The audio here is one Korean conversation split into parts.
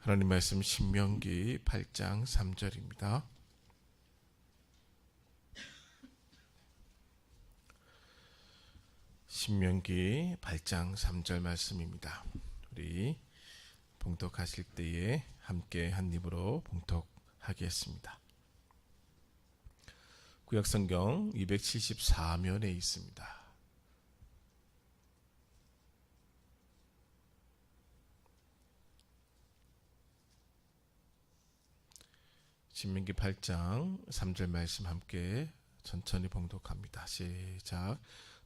하나님 말씀 신명기 8장 3절입니다. 신명기 8장 3절 말씀입니다. 우리 봉독하실 때에 함께 한 입으로 봉독하겠습니다. 구약성경 274면에 있습니다. 신명기 8장 3절 말씀 함께 천천히 봉독합니다. 시작.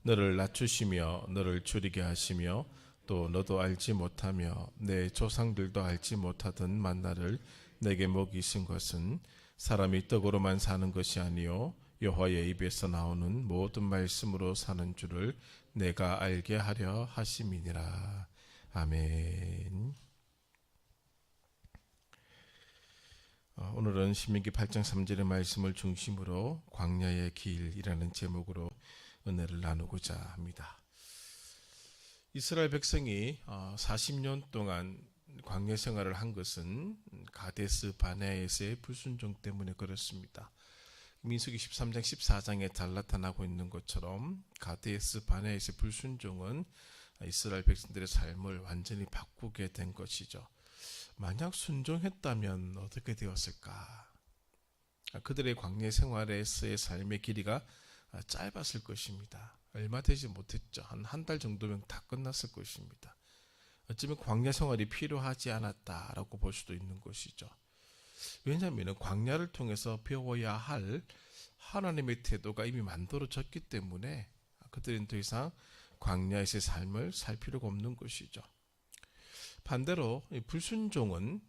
너를 낮추시며 너를 줄이게 하시며 또 너도 알지 못하며 내 조상들도 알지 못하던 만나를 내게 먹이신 것은 사람이 떡으로만 사는 것이 아니요 여호와의 입에서 나오는 모든 말씀으로 사는 줄을 내가 알게 하려 하심이니라. 아멘. 오늘은 신명기 8장 3절의 말씀을 중심으로 광야의 길이라는 제목으로 은혜를 나누고자 합니다. 이스라엘 백성이 40년 동안 광야 생활을 한 것은 가데스 바네아에서의 불순종 때문에 그렇습니다. 민수기 13장 14장에 잘 나타나고 있는 것처럼 가데스 바네아에서의 불순종은 이스라엘 백성들의 삶을 완전히 바꾸게 된 것이죠. 만약 순종했다면 어떻게 되었을까? 그들의 광야 생활에서의 삶의 길이가 짧았을 것입니다. 얼마 되지 못했죠. 한 달 정도면 다 끝났을 것입니다. 어쩌면 광야 생활이 필요하지 않았다라고 볼 수도 있는 것이죠. 왜냐하면 광야를 통해서 배워야 할 하나님의 태도가 이미 만들어졌기 때문에 그들은 더 이상 광야에서의 삶을 살 필요가 없는 것이죠. 반대로 불순종은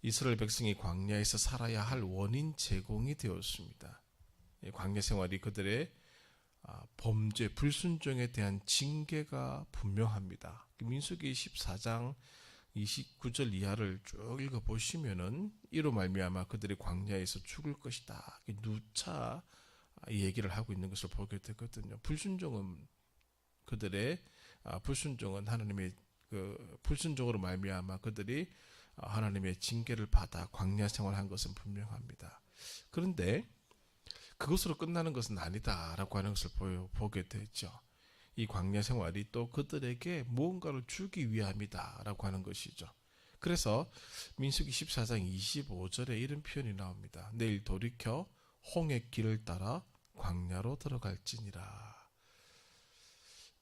이스라엘 백성이 광야에서 살아야 할 원인 제공이 되었습니다. 광야 생활이 그들의 범죄, 불순종에 대한 징계가 분명합니다. 민수기 14장 29절 이하를 쭉 읽어보시면은 이로 말미암아 그들이 광야에서 죽을 것이다. 누차 얘기를 하고 있는 것을 보게 되거든요. 불순종은 그들의 불순종은 하나님의 불순종으로 말미암아 그들이 하나님의 징계를 받아 광야 생활한 것은 분명합니다. 그런데 그것으로 끝나는 것은 아니다라고 하는 것을 보게 되죠. 이 광야 생활이 또 그들에게 무언가를 주기 위함이다라고 하는 것이죠. 그래서 민수기 14장 25절에 이런 표현이 나옵니다. 내일 돌이켜 홍해 길을 따라 광야로 들어갈지니라.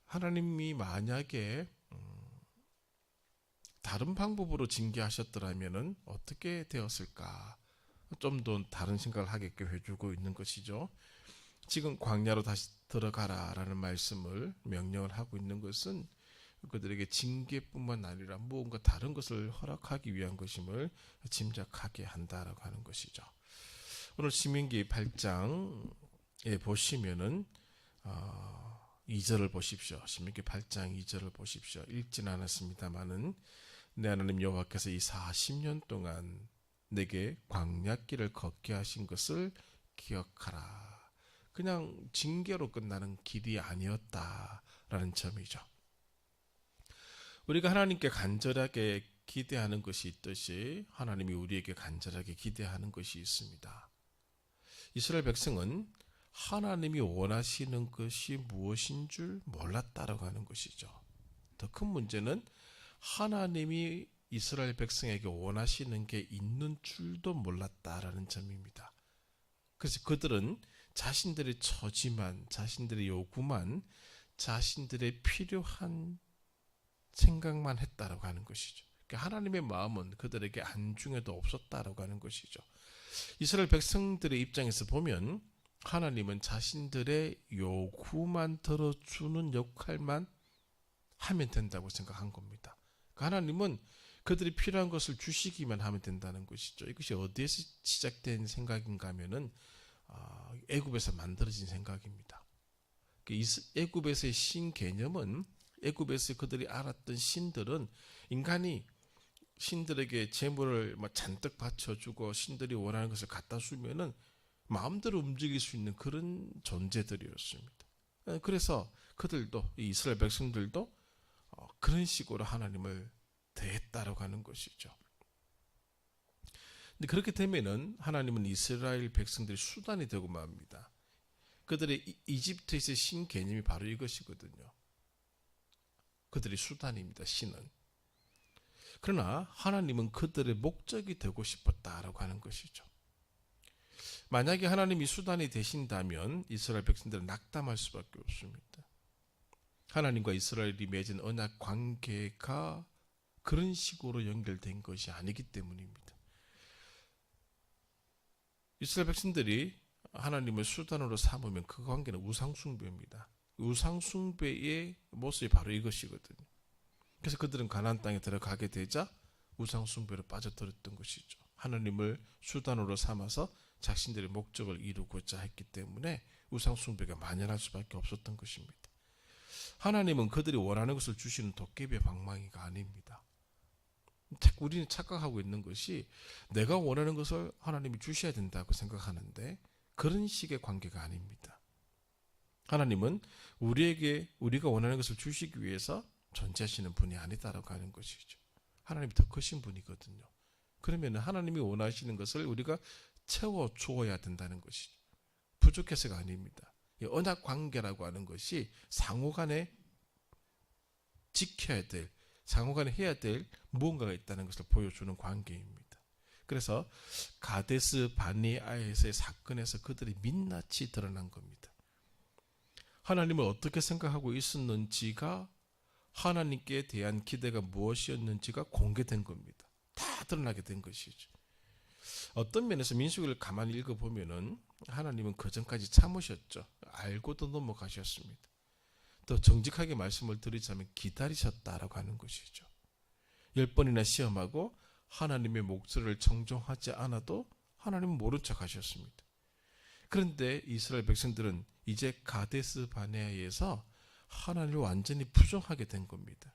하나님이 만약에 다른 방법으로 징계하셨더라면 어떻게 되었을까? 좀 더 다른 생각을 하게끔 해주고 있는 것이죠. 지금 광야로 다시 들어가라라는 말씀을 명령을 하고 있는 것은 그들에게 징계뿐만 아니라 무언가 다른 것을 허락하기 위한 것임을 짐작하게 한다라고 하는 것이죠. 오늘 신명기 8장에 보시면은 2절을 보십시오. 신명기 8장 2절을 보십시오. 읽진 않았습니다만은 내 하나님 여호와께서 이 40년 동안 내게 광야길을 걷게 하신 것을 기억하라. 그냥 징계로 끝나는 길이 아니었다라는 점이죠. 우리가 하나님께 간절하게 기대하는 것이 있듯이 하나님이 우리에게 간절하게 기대하는 것이 있습니다. 이스라엘 백성은 하나님이 원하시는 것이 무엇인 줄 몰랐다라고 하는 것이죠. 더 큰 문제는 하나님이 이스라엘 백성에게 원하시는 게 있는 줄도 몰랐다라는 점입니다. 그래서 그들은 자신들의 처지만, 자신들의 요구만, 자신들의 필요한 생각만 했다라고 하는 것이죠. 그러니까 하나님의 마음은 그들에게 안중에도 없었다라고 하는 것이죠. 이스라엘 백성들의 입장에서 보면 하나님은 자신들의 요구만 들어주는 역할만 하면 된다고 생각한 겁니다. 그러니까 하나님은 그들이 필요한 것을 주시기만 하면 된다는 것이죠. 이것이 어디에서 시작된 생각인가 하면은 애굽에서 만들어진 생각입니다. 애굽에서의 신 개념은 애굽에서 그들이 알았던 신들은 인간이 신들에게 재물을 잔뜩 바쳐주고 신들이 원하는 것을 갖다 주면은 마음대로 움직일 수 있는 그런 존재들이었습니다. 그래서 그들도 이스라엘 백성들도 그런 식으로 하나님을 대했다라고 하는 것이죠. 근데 그렇게 되면은 하나님은 이스라엘 백성들이 수단이 되고 맙니다. 그들의 이집트에서의 신 개념이 바로 이것이거든요. 그들이 수단입니다. 신은. 그러나 하나님은 그들의 목적이 되고 싶었다라고 하는 것이죠. 만약에 하나님이 수단이 되신다면 이스라엘 백성들은 낙담할 수밖에 없습니다. 하나님과 이스라엘이 맺은 언약 관계가 그런 식으로 연결된 것이 아니기 때문입니다. 이스라엘 백성들이 하나님을 수단으로 삼으면 그 관계는 우상숭배입니다. 우상숭배의 모습이 바로 이것이거든요. 그래서 그들은 가나안 땅에 들어가게 되자 우상숭배로 빠져들었던 것이죠. 하나님을 수단으로 삼아서 자신들의 목적을 이루고자 했기 때문에 우상숭배가 만연할 수밖에 없었던 것입니다. 하나님은 그들이 원하는 것을 주시는 도깨비의 방망이가 아닙니다. 우리는 착각하고 있는 것이 내가 원하는 것을 하나님이 주셔야 된다고 생각하는데 그런 식의 관계가 아닙니다. 하나님은 우리가 원하는 것을 주시기 위해서 존재하시는 분이 아니다라고 하는 것이죠. 하나님이 더 크신 분이거든요. 그러면 하나님이 원하시는 것을 우리가 채워 주어야 된다는 것이죠. 부족해서가 아닙니다. 이 언약 관계라고 하는 것이 상호간에 지켜야 될, 상호간에 해야 될 무언가가 있다는 것을 보여주는 관계입니다. 그래서 가데스 바네아에서의 사건에서 그들이 민낯이 드러난 겁니다. 하나님을 어떻게 생각하고 있었는지가, 하나님께 대한 기대가 무엇이었는지가 공개된 겁니다. 다 드러나게 된 것이죠. 어떤 면에서 민수기를 가만히 읽어보면은 하나님은 그 전까지 참으셨죠. 알고도 넘어가셨습니다. 더 정직하게 말씀을 드리자면 기다리셨다라고 하는 것이죠. 10번이나 시험하고 하나님의 목소리를 청종하지 않아도 하나님은 모른 척 하셨습니다. 그런데 이스라엘 백성들은 이제 가데스 바네아에서 하나님을 완전히 부정하게 된 겁니다.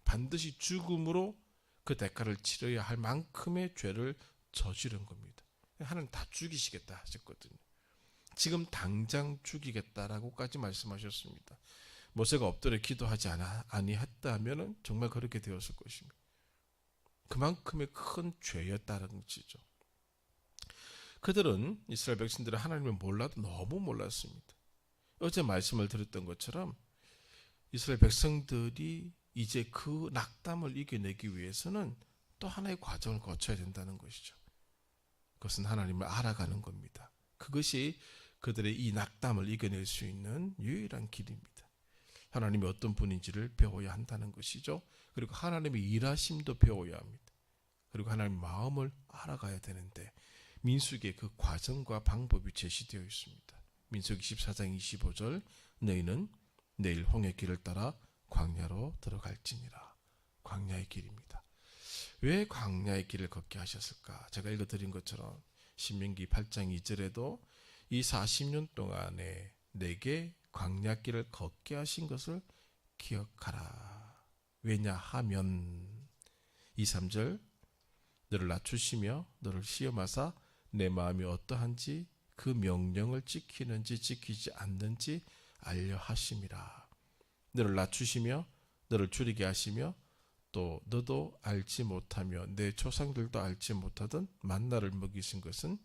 반드시 죽음으로 그 대가를 치러야 할 만큼의 죄를 저지른 겁니다. 하나님 다 죽이시겠다 하셨거든요. 지금 당장 죽이겠다라고까지 말씀하셨습니다. 모세가 엎드려 기도하지 아니했다면 정말 그렇게 되었을 것입니다. 그만큼의 큰 죄였다는 것이죠. 그들은, 이스라엘 백성들은 하나님을 몰라도 너무 몰랐습니다. 어제 말씀을 드렸던 것처럼 이스라엘 백성들이 이제 그 낙담을 이겨내기 위해서는 또 하나의 과정을 거쳐야 된다는 것이죠. 그것은 하나님을 알아가는 겁니다. 그것이 그들의 이 낙담을 이겨낼 수 있는 유일한 길입니다. 하나님이 어떤 분인지를 배워야 한다는 것이죠. 그리고 하나님의 일하심도 배워야 합니다. 그리고 하나님의 마음을 알아가야 되는데 민수기에 그 과정과 방법이 제시되어 있습니다. 민수기 14장 25절, 너희는 내일 홍해 길을 따라 광야로 들어갈지니라. 광야의 길입니다. 왜 광야의 길을 걷게 하셨을까? 제가 읽어드린 것처럼 신명기 8장 2절에도 이 40년 동안에 내게 광야길을 걷게 하신 것을 기억하라. 왜냐하면 2, 3절, 너를 낮추시며 너를 시험하사 내 마음이 어떠한지 그 명령을 지키는지 지키지 않는지 알려 하심이라. 너를 낮추시며 너를 줄이게 하시며 또 너도 알지 못하며 내 조상들도 알지 못하던 만나를 먹이신 것은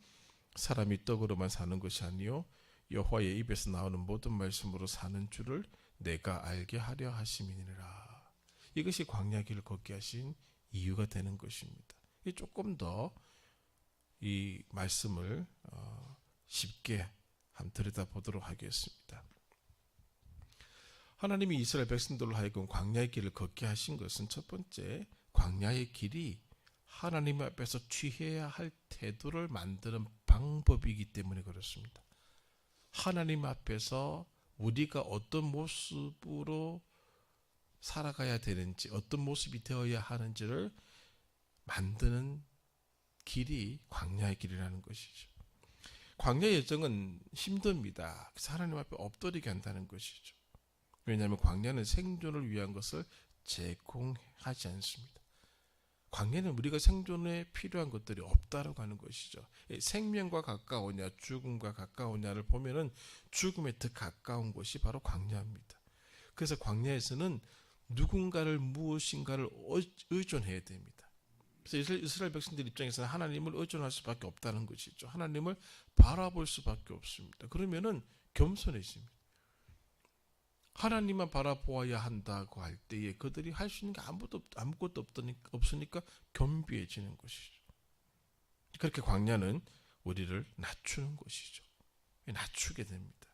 사람이 떡으로만 사는 것이 아니요 여호와의 입에서 나오는 모든 말씀으로 사는 줄을 내가 알게 하려 하심이니라. 이것이 광야길을 걷게 하신 이유가 되는 것입니다. 조금 더 이 말씀을 쉽게 한번 들여다보도록 하겠습니다. 하나님이 이스라엘 백성들로 하여금 광야의 길을 걷게 하신 것은 첫 번째, 광야의 길이 하나님 앞에서 취해야 할 태도를 만드는 방법이기 때문에 그렇습니다. 하나님 앞에서 우리가 어떤 모습으로 살아가야 되는지, 어떤 모습이 되어야 하는지를 만드는 길이 광야의 길이라는 것이죠. 광야의 여정은 힘듭니다. 그래서 하나님 앞에 엎드리게 한다는 것이죠. 왜냐하면 광야는 생존을 위한 것을 제공하지 않습니다. 광야는 우리가 생존에 필요한 것들이 없다라고 하는 것이죠. 생명과 가까우냐 죽음과 가까우냐를 보면은 죽음에 더 가까운 곳이 바로 광야입니다. 그래서 광야에서는 누군가를 무엇인가를 의존해야 됩니다. 그래서 이스라엘 백성들 입장에서는 하나님을 의존할 수밖에 없다는 것이죠. 하나님을 바라볼 수밖에 없습니다. 그러면은 겸손해집니다. 하나님만 바라보아야 한다고 할 때에 그들이 할 수 있는 게 아무것도 없으니까 겸비해지는 것이죠. 그렇게 광야는 우리를 낮추는 것이죠. 낮추게 됩니다.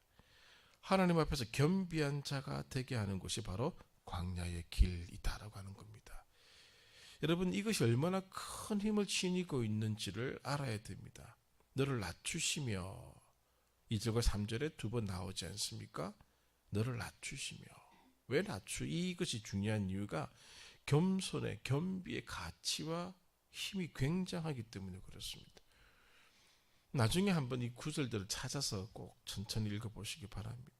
하나님 앞에서 겸비한 자가 되게 하는 것이 바로 광야의 길이다라고 하는 겁니다. 여러분, 이것이 얼마나 큰 힘을 지니고 있는지를 알아야 됩니다. 너를 낮추시며, 2절과 3절에 두 번 나오지 않습니까? 너를 낮추시며. 왜 이것이 중요한 이유가 겸손의, 겸비의 가치와 힘이 굉장하기 때문에 그렇습니다. 나중에 한번 이 구절들을 찾아서 꼭 천천히 읽어보시기 바랍니다.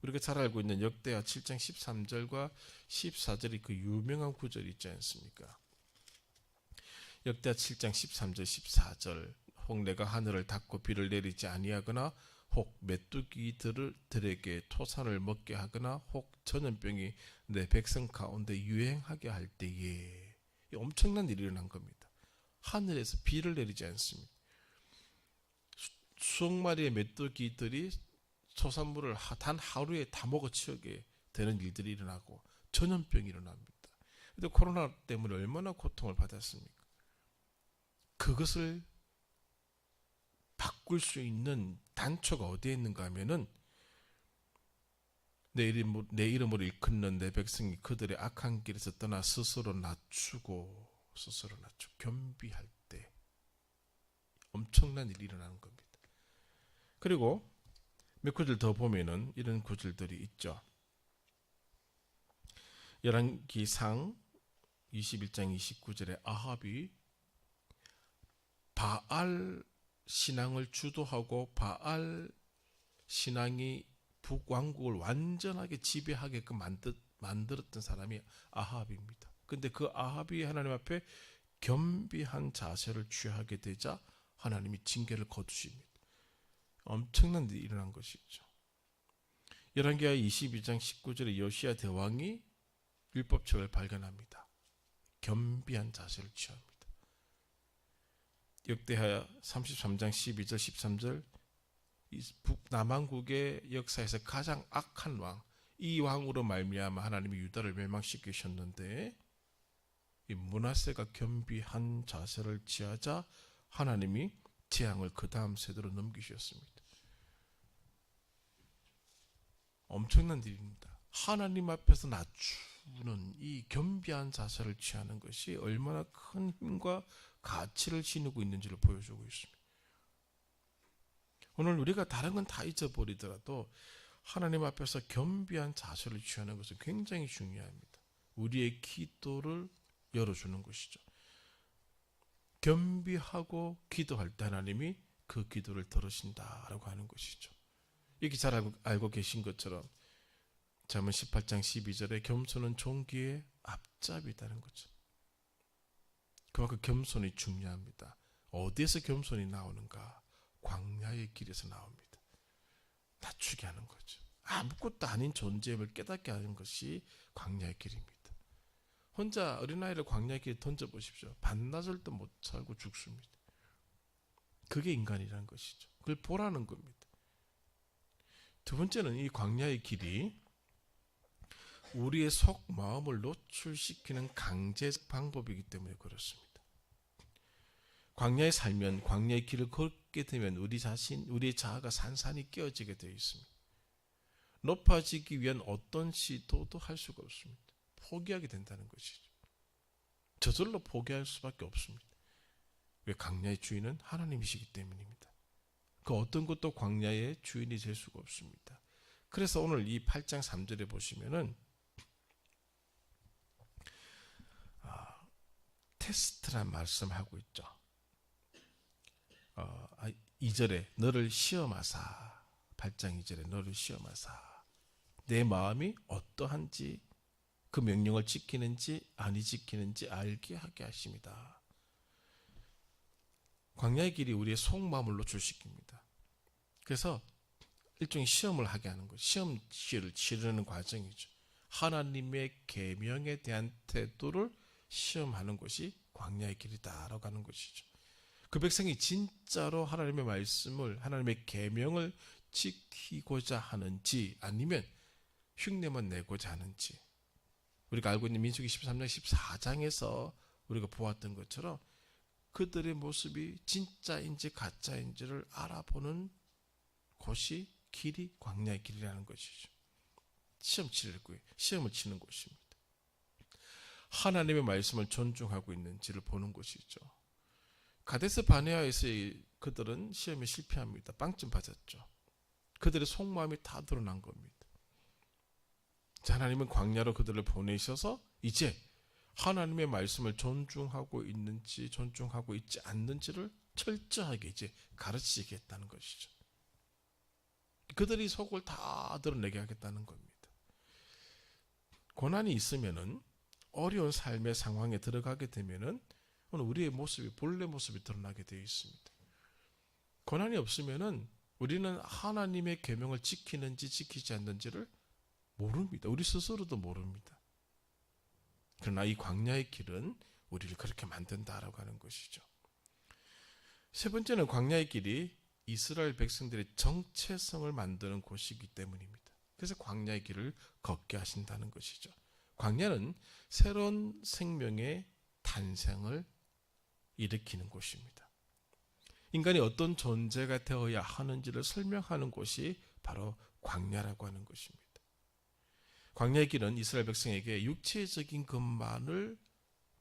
우리가 잘 알고 있는 역대하 7장 13절과 14절이 그 유명한 구절이 있지 않습니까? 역대하 7장 13절 14절 혹 내가 하늘을 닫고 비를 내리지 아니하거나 혹 메뚜기들에게 토산을 먹게 하거나 혹 전염병이 내 백성 가운데 유행하게 할 때에 엄청난 일이 일어난 겁니다. 하늘에서 비를 내리지 않습니다. 수억 마리의 메뚜기들이 소산물을 단 하루에 다 먹어치우게 되는 일들이 일어나고 전염병이 일어납니다. 근데 코로나 때문에 얼마나 고통을 받았습니까? 그것을 바꿀 수 있는 단초가 어디에 있는가 하면은 내 이름으로 일컫는 내 백성이 그들의 악한 길에서 떠나 스스로 낮추고 겸비할 때 엄청난 일이 일어나는 겁니다. 그리고 몇 구절 더 보면은 이런 구절들이 있죠. 열왕기상 21장 29절에 아합이 바알 신앙을 주도하고 바알 신앙이 북왕국을 완전하게 지배하게끔 만들었던 사람이 아합입니다. 근데 그 아합이 하나님 앞에 겸비한 자세를 취하게 되자 하나님이 징계를 거두십니다. 엄청난 일이 일어난 것이죠. 열왕기하 22장 19절에 요시야 대왕이 율법책을 발견합니다. 겸비한 자세를 취합니다. 역대하 33장 12절 13절 북남왕국의 역사에서 가장 악한 왕, 이 왕으로 말미암아 하나님이 유다를 멸망시키셨는데 이 므낫세가 겸비한 자세를 취하자 하나님이 재앙을 그 다음 세대로 넘기셨습니다. 엄청난 일입니다. 하나님 앞에서 낮추는 이 겸비한 자세를 취하는 것이 얼마나 큰 힘과 가치를 지니고 있는지를 보여주고 있습니다. 오늘 우리가 다른 건 다 잊어버리더라도 하나님 앞에서 겸비한 자세를 취하는 것은 굉장히 중요합니다. 우리의 기도를 열어주는 것이죠. 겸비하고 기도할 때 하나님이 그 기도를 들으신다라고 하는 것이죠. 이렇게 잘 알고 계신 것처럼 잠언 18장 12절에 겸손은 종기의 앞잡이다는 거죠. 그만큼 겸손이 중요합니다. 어디에서 겸손이 나오는가? 광야의 길에서 나옵니다. 낮추게 하는 거죠. 아무것도 아닌 존재임을 깨닫게 하는 것이 광야의 길입니다. 혼자 어린아이를 광야의 길에 던져보십시오. 반나절도 못 살고 죽습니다. 그게 인간이라는 것이죠. 그걸 보라는 겁니다. 두 번째는 이 광야의 길이 우리의 속 마음을 노출시키는 강제적 방법이기 때문에 그렇습니다. 광야에 살면, 광야의 길을 걷게 되면 우리의 자아가 산산이 깨어지게 되어 있습니다. 높아지기 위한 어떤 시도도 할 수가 없습니다. 포기하게 된다는 것이죠. 저절로 포기할 수밖에 없습니다. 왜? 광야의 주인은 하나님이시기 때문입니다. 그 어떤 것도 광야의 주인이 될 수가 없습니다. 그래서 오늘 이 8장 3절에 보시면은 테스트란 말씀하고 있죠. 2절에 너를 시험하사, 8장 2절에 너를 시험하사 내 마음이 어떠한지 그 명령을 지키는지 아니 지키는지 알게 하게 하십니다. 광야의 길이 우리의 속마음을 노출시킵니다. 그래서 일종의 시험을 하게 하는 거죠. 시험지를 치르는 과정이죠. 하나님의 계명에 대한 태도를 시험하는 것이 광야의 길이다라고 하는 것이죠. 그 백성이 진짜로 하나님의 말씀을, 하나님의 계명을 지키고자 하는지 아니면 흉내만 내고자 하는지, 우리가 알고 있는 민수기 13장 14장에서 우리가 보았던 것처럼 그들의 모습이 진짜인지 가짜인지를 알아보는 곳이 길이 광야의 길이라는 것이죠. 시험을 치는 곳입니다. 하나님의 말씀을 존중하고 있는지를 보는 곳이죠. 가데스 바네아에서 그들은 시험에 실패합니다. 빵점 맞았죠. 그들의 속마음이 다 드러난 겁니다. 하나님은 광야로 그들을 보내셔서 이제 하나님의 말씀을 존중하고 있는지 존중하고 있지 않는지를 철저하게 이제 가르치겠다는 것이죠. 그들이 속을 다 드러내게 하겠다는 겁니다. 고난이 있으면은, 어려운 삶의 상황에 들어가게 되면은 우리의 모습이, 본래 모습이 드러나게 되어 있습니다. 고난이 없으면은 우리는 하나님의 계명을 지키는지 지키지 않는지를 모릅니다. 우리 스스로도 모릅니다. 그러나 이 광야의 길은 우리를 그렇게 만든다라고 하는 것이죠. 세 번째는 광야의 길이 이스라엘 백성들의 정체성을 만드는 곳이기 때문입니다. 그래서 광야의 길을 걷게 하신다는 것이죠. 광야는 새로운 생명의 탄생을 일으키는 곳입니다. 인간이 어떤 존재가 되어야 하는지를 설명하는 곳이 바로 광야라고 하는 것입니다. 광야의 길은 이스라엘 백성에게 육체적인 것만을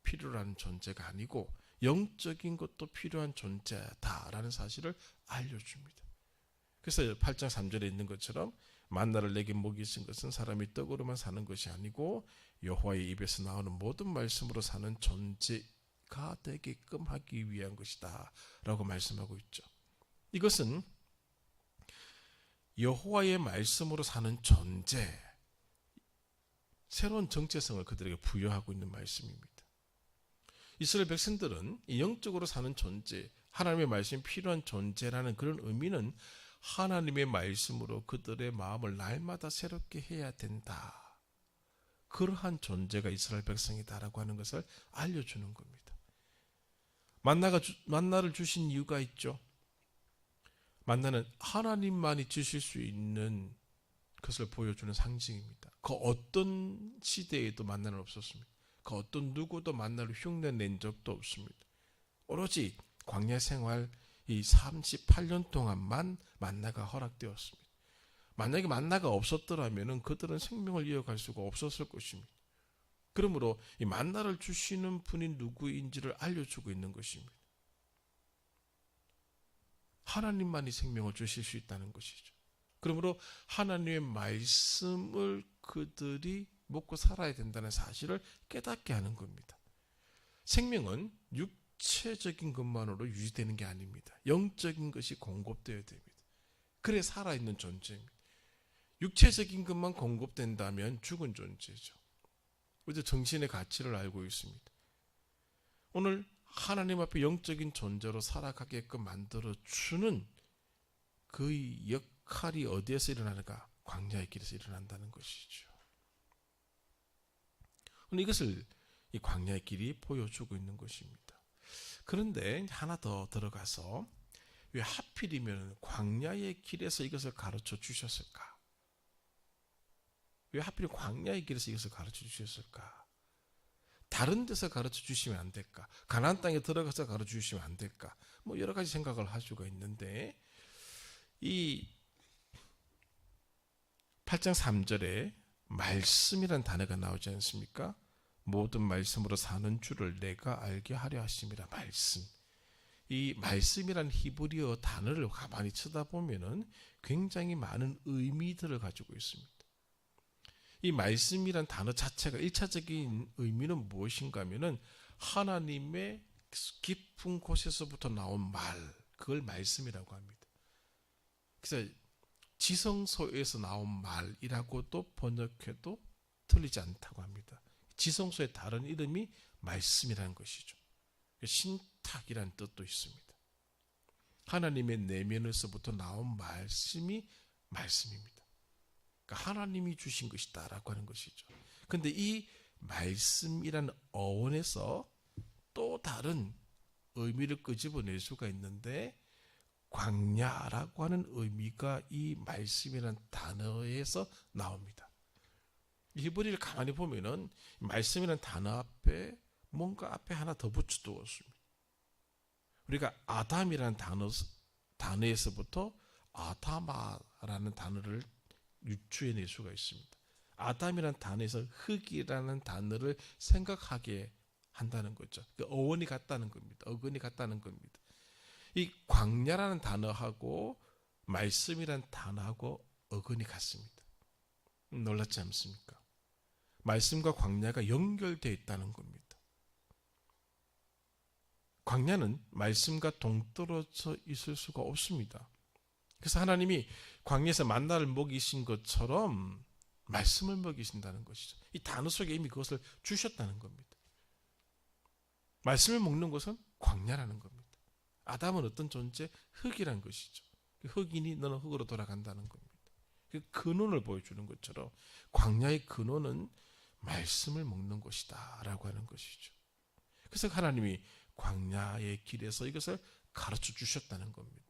필요로 하는 존재가 아니고 영적인 것도 필요한 존재다라는 사실을 알려줍니다. 그래서 8장 3절에 있는 것처럼 만나를 내게 먹이신 것은 사람이 떡으로만 사는 것이 아니고 여호와의 입에서 나오는 모든 말씀으로 사는 존재가 되게끔 하기 위한 것이다 라고 말씀하고 있죠. 이것은 여호와의 말씀으로 사는 존재, 새로운 정체성을 그들에게 부여하고 있는 말씀입니다. 이스라엘 백성들은 영적으로 사는 존재, 하나님의 말씀이 필요한 존재라는 그런 의미는 하나님의 말씀으로 그들의 마음을 날마다 새롭게 해야 된다. 그러한 존재가 이스라엘 백성이다라고 하는 것을 알려주는 겁니다. 만나를 주신 이유가 있죠. 만나는 하나님만이 주실 수 있는 것을 보여주는 상징입니다. 그 어떤 시대에도 만나는 없었습니다. 그 어떤 누구도 만나를 흉내낸 적도 없습니다. 오로지 광야 생활 이 38년 동안만 만나가 허락되었습니다. 만약에 만나가 없었더라면 그들은 생명을 이어갈 수가 없었을 것입니다. 그러므로 이 만나를 주시는 분이 누구인지를 알려주고 있는 것입니다. 하나님만이 생명을 주실 수 있다는 것이죠. 그러므로 하나님의 말씀을 그들이 먹고 살아야 된다는 사실을 깨닫게 하는 겁니다. 생명은 육체적인 것만으로 유지되는 게 아닙니다. 영적인 것이 공급되어야 됩니다. 그래 살아있는 존재입니다. 육체적인 것만 공급된다면 죽은 존재죠. 우리도 정신의 가치를 알고 있습니다. 오늘 하나님 앞에 영적인 존재로 살아가게끔 만들어주는 그의 역할이 어디에서 일어나는가? 광야의 길에서 일어난다는 것이죠. 이것을 이 광야의 길이 보여주고 있는 것입니다. 그런데 하나 더 들어가서 왜 하필이면 광야의 길에서 이것을 가르쳐 주셨을까? 왜 하필 광야의 길에서 이것을 가르쳐 주셨을까? 다른 데서 가르쳐 주시면 안 될까? 가나안 땅에 들어가서 가르쳐 주시면 안 될까? 뭐 여러 가지 생각을 할 수가 있는데 이 8장 3절에 말씀이란 단어가 나오지 않습니까? 모든 말씀으로 사는 줄을 내가 알게 하려 하심이라. 말씀. 이 말씀이란 히브리어 단어를 가만히 쳐다보면은 굉장히 많은 의미들을 가지고 있습니다. 이 말씀이란 단어 자체가 1차적인 의미는 무엇인가 하면은 하나님의 깊은 곳에서부터 나온 말, 그걸 말씀이라고 합니다. 그래서 지성소에서 나온 말이라고도 번역해도 틀리지 않다고 합니다. 지성소의 다른 이름이 말씀이라는 것이죠. 신탁이라는 뜻도 있습니다. 하나님의 내면에서부터 나온 말씀이 말씀입니다. 그러니까 하나님이 주신 것이다라고 하는 것이죠. 그런데 이 말씀이라는 어원에서 또 다른 의미를 끄집어낼 수가 있는데 광야라고 하는 의미가 이 말씀이라는 단어에서 나옵니다. 히브리를 가만히 보면은 말씀이라는 단어 앞에 뭔가 앞에 하나 더 붙여두었습니다. 우리가 아담이라는 단어에서부터 아담아라는 단어를 유추해낼 수가 있습니다. 아담이라는 단어에서 흙이라는 단어를 생각하게 한다는 거죠. 어원이 같다는 겁니다. 어근이 같다는 겁니다. 이 광야라는 단어하고 말씀이라는 단어하고 어근이 같습니다. 놀랍지 않습니까? 말씀과 광야가 연결되어 있다는 겁니다. 광야는 말씀과 동떨어져 있을 수가 없습니다. 그래서 하나님이 광야에서 만나를 먹이신 것처럼 말씀을 먹이신다는 것이죠. 이 단어 속에 이미 그것을 주셨다는 겁니다. 말씀을 먹는 것은 광야라는 겁니다. 아담은 어떤 존재? 흙이란 것이죠. 흙이니 너는 흙으로 돌아간다는 겁니다. 그 근원을 보여주는 것처럼 광야의 근원은 말씀을 먹는 것이다 라고 하는 것이죠. 그래서 하나님이 광야의 길에서 이것을 가르쳐 주셨다는 겁니다.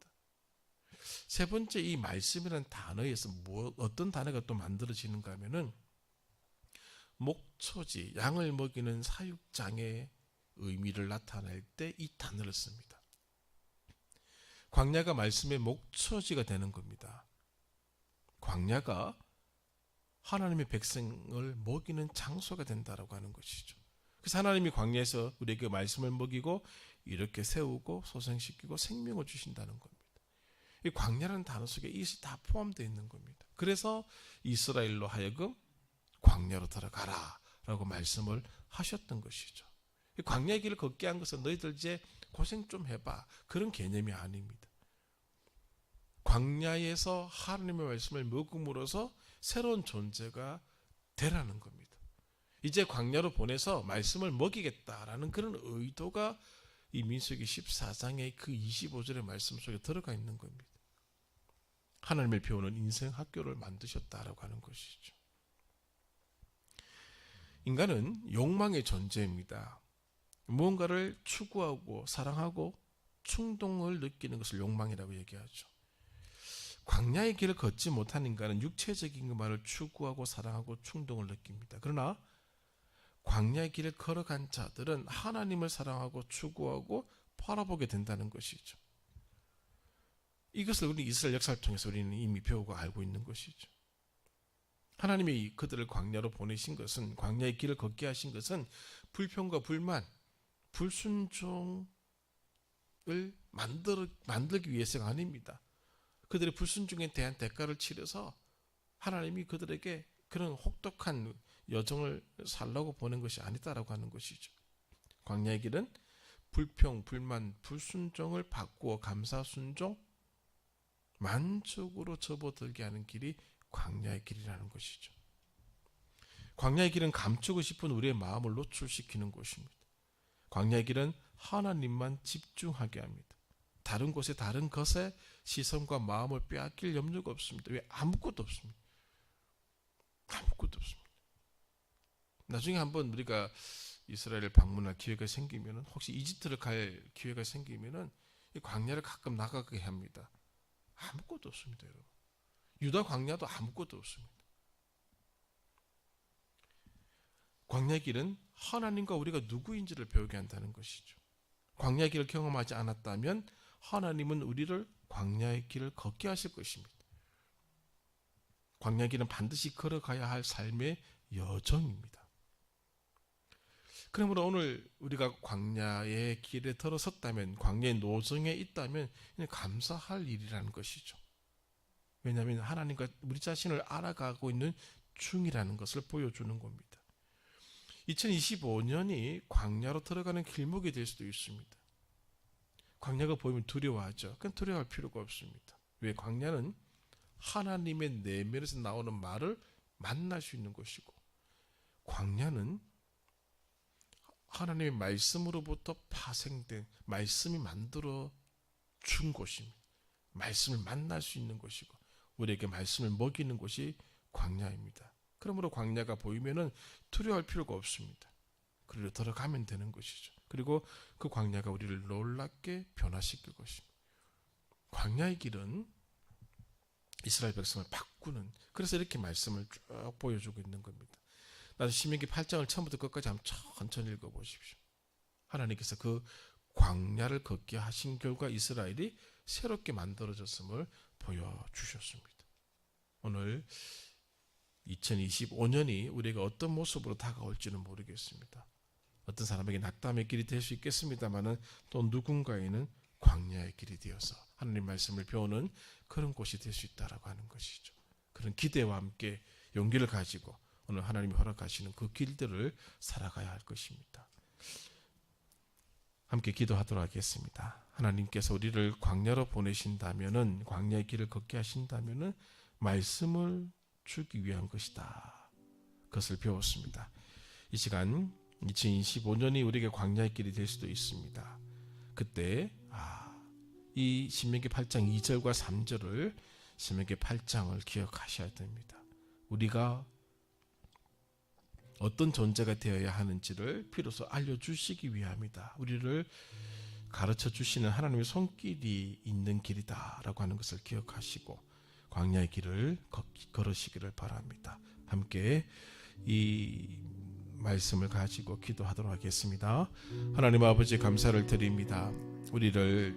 세 번째, 이 말씀이라는 단어에서 어떤 단어가 또 만들어지는가 하면은 목초지, 양을 먹이는 사육장의 의미를 나타낼 때 이 단어를 씁니다. 광야가 말씀의 목초지가 되는 겁니다. 광야가 하나님의 백성을 먹이는 장소가 된다라고 하는 것이죠. 그래서 하나님이 광야에서 우리에게 말씀을 먹이고 이렇게 세우고 소생시키고 생명을 주신다는 겁니다. 이 광야라는 단어 속에 이것이 다 포함되어 있는 겁니다. 그래서 이스라엘로 하여금 광야로 들어가라 라고 말씀을 하셨던 것이죠. 이 광야의 길을 걷게 한 것은 너희들 이제 고생 좀 해봐, 그런 개념이 아닙니다. 광야에서 하나님의 말씀을 먹음으로써 새로운 존재가 되라는 겁니다. 이제 광야로 보내서 말씀을 먹이겠다라는 그런 의도가 이 민수기 14장의 그 25절의 말씀 속에 들어가 있는 겁니다. 하나님을 배우는 인생 학교를 만드셨다라고 하는 것이죠. 인간은 욕망의 존재입니다. 무언가를 추구하고 사랑하고 충동을 느끼는 것을 욕망이라고 얘기하죠. 광야의 길을 걷지 못한 인간은 육체적인 것만을 추구하고 사랑하고 충동을 느낍니다. 그러나 광야의 길을 걸어간 자들은 하나님을 사랑하고 추구하고 바라보게 된다는 것이죠. 이것을 우리 이스라엘 역사를 통해서 우리는 이미 배우고 알고 있는 것이죠. 하나님이 그들을 광야로 보내신 것은, 광야의 길을 걷게 하신 것은 불평과 불만, 불순종을 만들기 위해서가 아닙니다. 그들의 불순종에 대한 대가를 치러서 하나님이 그들에게 그런 혹독한 여정을 살라고 보낸 것이 아니다라고 하는 것이죠. 광야의 길은 불평, 불만, 불순종을 바꾸어 감사, 순종, 만족으로 접어들게 하는 길이 광야의 길이라는 것이죠. 광야의 길은 감추고 싶은 우리의 마음을 노출시키는 곳입니다. 광야의 길은 하나님만 집중하게 합니다. 다른 곳에 다른 것에 시선과 마음을 빼앗길 염려가 없습니다. 왜? 아무것도 없습니다. 아무것도 없습니다. 나중에 한번 우리가 이스라엘을 방문할 기회가 생기면, 혹시 이집트를 갈 기회가 생기면 이 광야를 가끔 나가게 합니다. 아무것도 없습니다, 여러분. 유다 광야도 아무것도 없습니다. 광야의 길은 하나님과 우리가 누구인지를 배우게 한다는 것이죠. 광야의 길을 경험하지 않았다면 하나님은 우리를 광야의 길을 걷게 하실 것입니다. 광야의 길은 반드시 걸어가야 할 삶의 여정입니다. 그러므로 오늘 우리가 광야의 길에 들어섰다면, 광야의 노정에 있다면 감사할 일이라는 것이죠. 왜냐하면 하나님과 우리 자신을 알아가고 있는 중이라는 것을 보여주는 겁니다. 2025년이 광야로 들어가는 길목이 될 수도 있습니다. 광야가 보이면 두려워하죠. 그건 두려워할 필요가 없습니다. 왜? 광야는 하나님의 내면에서 나오는 말을 만날 수 있는 곳이고, 광야는 하나님의 말씀으로부터 파생된 말씀이 만들어 준 곳입니다. 말씀을 만날 수 있는 곳이고 우리에게 말씀을 먹이는 곳이 광야입니다. 그러므로 광야가 보이면은 두려워할 필요가 없습니다. 그리로 들어가면 되는 것이죠. 그리고 그 광야가 우리를 놀랍게 변화시킬 것입니다. 광야의 길은 이스라엘 백성을 바꾸는, 그래서 이렇게 말씀을 쭉 보여주고 있는 겁니다. 나도 신명기 8장을 처음부터 끝까지 한번 천천히 읽어보십시오. 하나님께서 그 광야를 걷게 하신 결과 이스라엘이 새롭게 만들어졌음을 보여주셨습니다. 오늘 2025년이 우리가 어떤 모습으로 다가올지는 모르겠습니다. 어떤 사람에게 낙담의 길이 될 수 있겠습니다만은 또 누군가에는 광야의 길이 되어서 하나님 말씀을 배우는 그런 곳이 될 수 있다라고 하는 것이죠. 그런 기대와 함께 용기를 가지고 오늘 하나님이 허락하시는 그 길들을 살아가야 할 것입니다. 함께 기도하도록 하겠습니다. 하나님께서 우리를 광야로 보내신다면은, 광야의 길을 걷게 하신다면은 말씀을 주기 위한 것이다. 그것을 배웠습니다. 이 시간 2025년이 우리에게 광야의 길이 될 수도 있습니다. 그때 이 신명기 8장 2절과 3절을, 신명기 8장을 기억하셔야 됩니다. 우리가 어떤 존재가 되어야 하는지를 비로소 알려주시기 위함이다. 우리를 가르쳐 주시는 하나님의 손길이 있는 길이다라고 하는 것을 기억하시고 광야의 길을 걸으시기를 바랍니다. 함께 이 말씀을 가지고 기도하도록 하겠습니다. 하나님 아버지, 감사를 드립니다. 우리를